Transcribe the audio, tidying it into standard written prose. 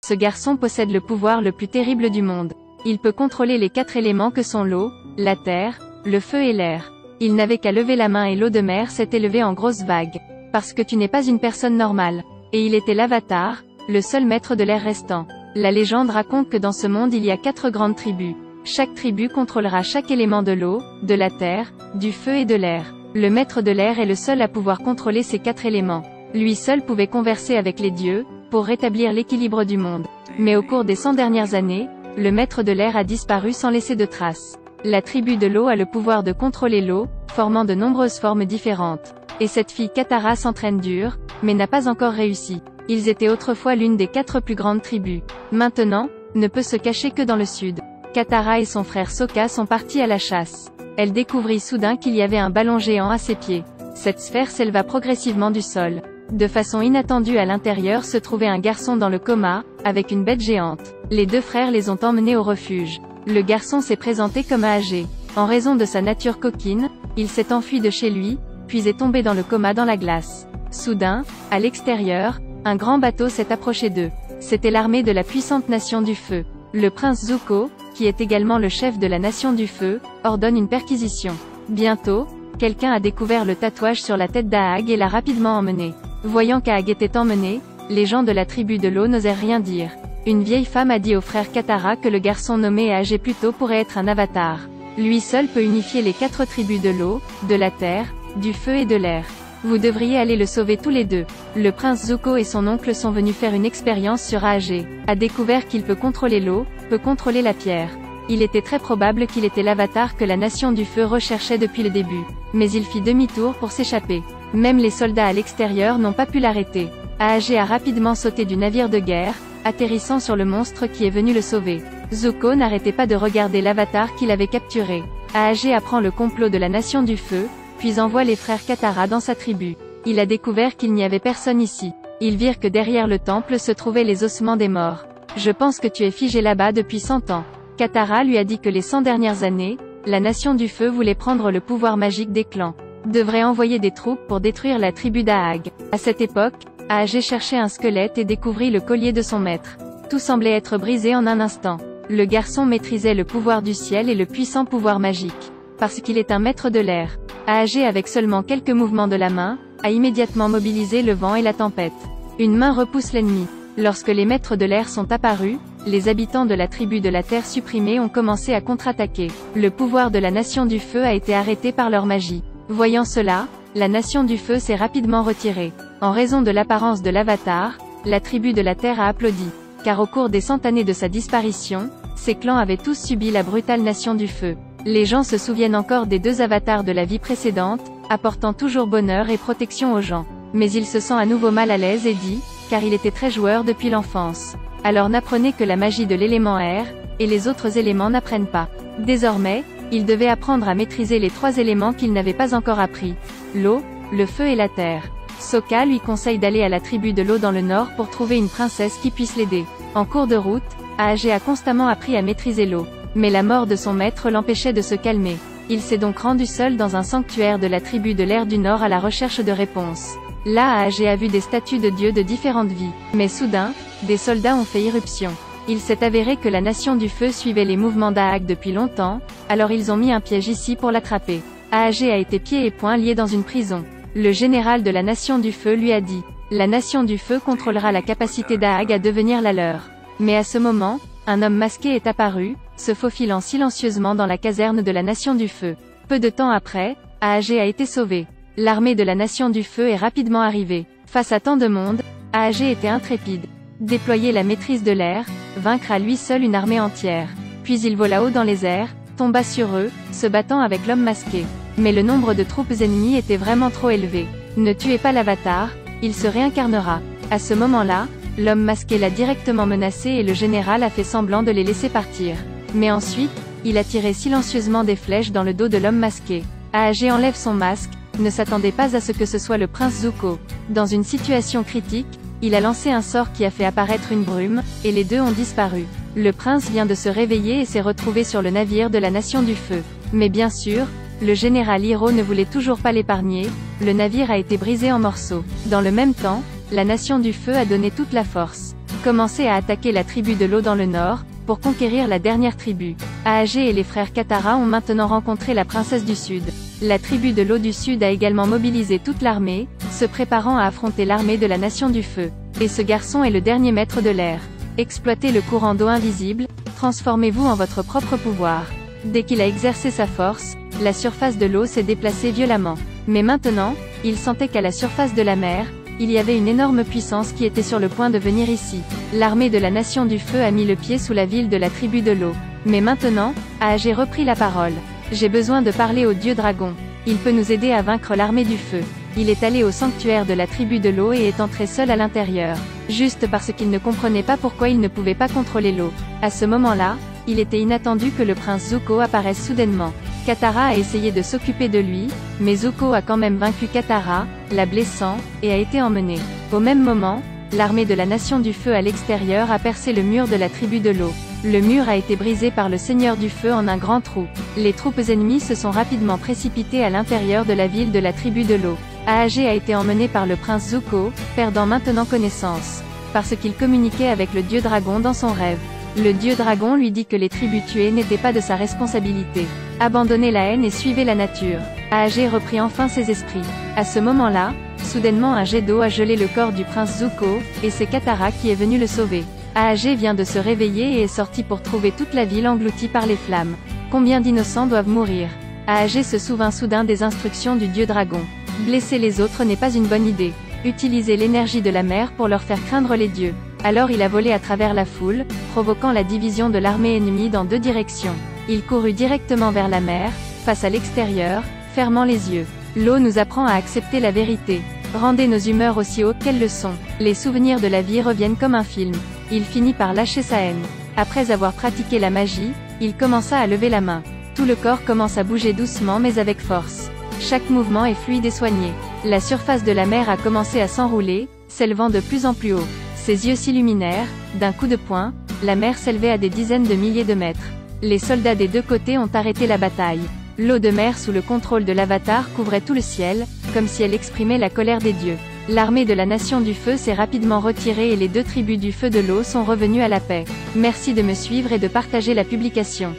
ce garçon possède le pouvoir le plus terrible du monde. Il peut contrôler les 4 éléments que sont l'eau, la terre, le feu et l'air. Il n'avait qu'à lever la main et l'eau de mer s'est élevée en grosses vagues. Parce que tu n'es pas une personne normale. Et il était l'Avatar, le seul maître de l'air restant. La légende raconte que dans ce monde il y a 4 grandes tribus. Chaque tribu contrôlera chaque élément de l'eau, de la terre, du feu et de l'air. Le maître de l'air est le seul à pouvoir contrôler ces 4 éléments. Lui seul pouvait converser avec les dieux, pour rétablir l'équilibre du monde. Mais au cours des 100 dernières années, le maître de l'air a disparu sans laisser de traces. La tribu de l'eau a le pouvoir de contrôler l'eau, formant de nombreuses formes différentes. Et cette fille Katara s'entraîne dur, mais n'a pas encore réussi. Ils étaient autrefois l'une des 4 plus grandes tribus. Maintenant, ne peut se cacher que dans le sud. Katara et son frère Sokka sont partis à la chasse. Elle découvrit soudain qu'il y avait un ballon géant à ses pieds. Cette sphère s'éleva progressivement du sol. De façon inattendue à l'intérieur se trouvait un garçon dans le coma, avec une bête géante. Les 2 frères les ont emmenés au refuge. Le garçon s'est présenté comme âgé. En raison de sa nature coquine, il s'est enfui de chez lui, puis est tombé dans le coma dans la glace. Soudain, à l'extérieur, un grand bateau s'est approché d'eux. C'était l'armée de la puissante nation du feu. Le prince Zuko, qui est également le chef de la nation du feu, ordonne une perquisition. Bientôt, quelqu'un a découvert le tatouage sur la tête d'Aang et l'a rapidement emmené. Voyant qu'Aang était emmené, les gens de la tribu de l'eau n'osèrent rien dire. Une vieille femme a dit au frère Katara que le garçon nommé âgé plus tôt pourrait être un avatar. Lui seul peut unifier les 4 tribus de l'eau, de la terre, du feu et de l'air. Vous devriez aller le sauver tous les 2. Le prince Zuko et son oncle sont venus faire une expérience sur Aang. A découvert qu'il peut contrôler l'eau, peut contrôler la pierre. Il était très probable qu'il était l'avatar que la nation du feu recherchait depuis le début. Mais il fit demi-tour pour s'échapper. Même les soldats à l'extérieur n'ont pas pu l'arrêter. Aang a rapidement sauté du navire de guerre, atterrissant sur le monstre qui est venu le sauver. Zuko n'arrêtait pas de regarder l'avatar qu'il avait capturé. Aang apprend le complot de la nation du feu, puis envoie les frères Katara dans sa tribu. Il a découvert qu'il n'y avait personne ici. Ils virent que derrière le temple se trouvaient les ossements des morts. Je pense que tu es figé là-bas depuis 100 ans. Katara lui a dit que les 100 dernières années, la nation du feu voulait prendre le pouvoir magique des clans. Devrait envoyer des troupes pour détruire la tribu d'Aang. À cette époque, Aang cherchait un squelette et découvrit le collier de son maître. Tout semblait être brisé en un instant. Le garçon maîtrisait le pouvoir du ciel et le puissant pouvoir magique. Parce qu'il est un maître de l'air. Aang avec seulement quelques mouvements de la main, a immédiatement mobilisé le vent et la tempête. Une main repousse l'ennemi. Lorsque les maîtres de l'air sont apparus, les habitants de la tribu de la terre supprimée ont commencé à contre-attaquer. Le pouvoir de la nation du feu a été arrêté par leur magie. Voyant cela, la nation du feu s'est rapidement retirée. En raison de l'apparence de l'avatar, la tribu de la terre a applaudi. Car au cours des 100 années de sa disparition, ces clans avaient tous subi la brutale nation du feu. Les gens se souviennent encore des 2 avatars de la vie précédente, apportant toujours bonheur et protection aux gens. Mais il se sent à nouveau mal à l'aise et dit, car il était très joueur depuis l'enfance. Alors n'apprenez que la magie de l'élément air, et les autres éléments n'apprennent pas. Désormais, il devait apprendre à maîtriser les 3 éléments qu'il n'avait pas encore appris. L'eau, le feu et la terre. Sokka lui conseille d'aller à la tribu de l'eau dans le nord pour trouver une princesse qui puisse l'aider. En cours de route, Aang a constamment appris à maîtriser l'eau. Mais la mort de son maître l'empêchait de se calmer. Il s'est donc rendu seul dans un sanctuaire de la tribu de l'air du Nord à la recherche de réponses. Là Aang a vu des statues de dieux de différentes vies. Mais soudain, des soldats ont fait irruption. Il s'est avéré que la nation du feu suivait les mouvements d'Aang depuis longtemps, alors ils ont mis un piège ici pour l'attraper. Aang a été pieds et poings liés dans une prison. Le général de la nation du feu lui a dit, la nation du feu contrôlera la capacité d'Aang à devenir la leur. Mais à ce moment, un homme masqué est apparu, se faufilant silencieusement dans la caserne de la nation du feu. Peu de temps après, Aang a été sauvé. L'armée de la nation du feu est rapidement arrivée. Face à tant de monde, Aang était intrépide. Déployer la maîtrise de l'air, vaincre à lui seul une armée entière. Puis il vola haut dans les airs, tomba sur eux, se battant avec l'homme masqué. Mais le nombre de troupes ennemies était vraiment trop élevé. Ne tuez pas l'avatar, il se réincarnera. À ce moment-là, l'homme masqué l'a directement menacé et le général a fait semblant de les laisser partir. Mais ensuite, il a tiré silencieusement des flèches dans le dos de l'homme masqué. Aang enlève son masque, ne s'attendait pas à ce que ce soit le prince Zuko. Dans une situation critique, il a lancé un sort qui a fait apparaître une brume, et les 2 ont disparu. Le prince vient de se réveiller et s'est retrouvé sur le navire de la nation du feu. Mais bien sûr, le général Iroh ne voulait toujours pas l'épargner, le navire a été brisé en morceaux. Dans le même temps, la nation du feu a donné toute la force. commencez à attaquer la tribu de l'eau dans le nord, pour conquérir la dernière tribu. Aagé et les frères Katara ont maintenant rencontré la princesse du Sud. La tribu de l'eau du Sud a également mobilisé toute l'armée, se préparant à affronter l'armée de la Nation du Feu. Et ce garçon est le dernier maître de l'air. Exploitez le courant d'eau invisible, transformez-vous en votre propre pouvoir. Dès qu'il a exercé sa force, la surface de l'eau s'est déplacée violemment. Mais maintenant, il sentait qu'à la surface de la mer, il y avait une énorme puissance qui était sur le point de venir ici. L'armée de la Nation du Feu a mis le pied sous la ville de la tribu de l'eau. Mais maintenant, Aagé reprit la parole. J'ai besoin de parler au dieu dragon. Il peut nous aider à vaincre l'armée du feu. Il est allé au sanctuaire de la tribu de l'eau et est entré seul à l'intérieur. Juste parce qu'il ne comprenait pas pourquoi il ne pouvait pas contrôler l'eau. À ce moment-là, il était inattendu que le prince Zuko apparaisse soudainement. Katara a essayé de s'occuper de lui, mais Zuko a quand même vaincu Katara, la blessant, et a été emmené. Au même moment, l'armée de la Nation du Feu à l'extérieur a percé le mur de la tribu de l'eau. Le mur a été brisé par le Seigneur du Feu en un grand trou. Les troupes ennemies se sont rapidement précipitées à l'intérieur de la ville de la tribu de l'eau. Aagé a été emmené par le prince Zuko, perdant maintenant connaissance. Parce qu'il communiquait avec le dieu dragon dans son rêve. Le dieu dragon lui dit que les tribus tuées n'étaient pas de sa responsabilité. Abandonnez la haine et suivez la nature. Aagé reprit enfin ses esprits. À ce moment-là, soudainement un jet d'eau a gelé le corps du prince Zuko, et c'est Katara qui est venu le sauver. Aagé vient de se réveiller et est sorti pour trouver toute la ville engloutie par les flammes. Combien d'innocents doivent mourir? Aagé se souvint soudain des instructions du dieu dragon. Blesser les autres n'est pas une bonne idée. Utilisez l'énergie de la mer pour leur faire craindre les dieux. Alors il a volé à travers la foule, provoquant la division de l'armée ennemie dans deux directions. Il courut directement vers la mer, face à l'extérieur, fermant les yeux. L'eau nous apprend à accepter la vérité. Rendez nos humeurs aussi hautes qu'elles le sont. Les souvenirs de la vie reviennent comme un film. Il finit par lâcher sa haine. Après avoir pratiqué la magie, il commença à lever la main. Tout le corps commence à bouger doucement mais avec force. Chaque mouvement est fluide et soigné. La surface de la mer a commencé à s'enrouler, s'élevant de plus en plus haut. Ses yeux s'illuminèrent, d'un coup de poing, la mer s'élevait à des dizaines de milliers de mètres. Les soldats des deux côtés ont arrêté la bataille. L'eau de mer sous le contrôle de l'Avatar couvrait tout le ciel, comme si elle exprimait la colère des dieux. L'armée de la Nation du Feu s'est rapidement retirée et les deux tribus du Feu de l'eau sont revenues à la paix. Merci de me suivre et de partager la publication.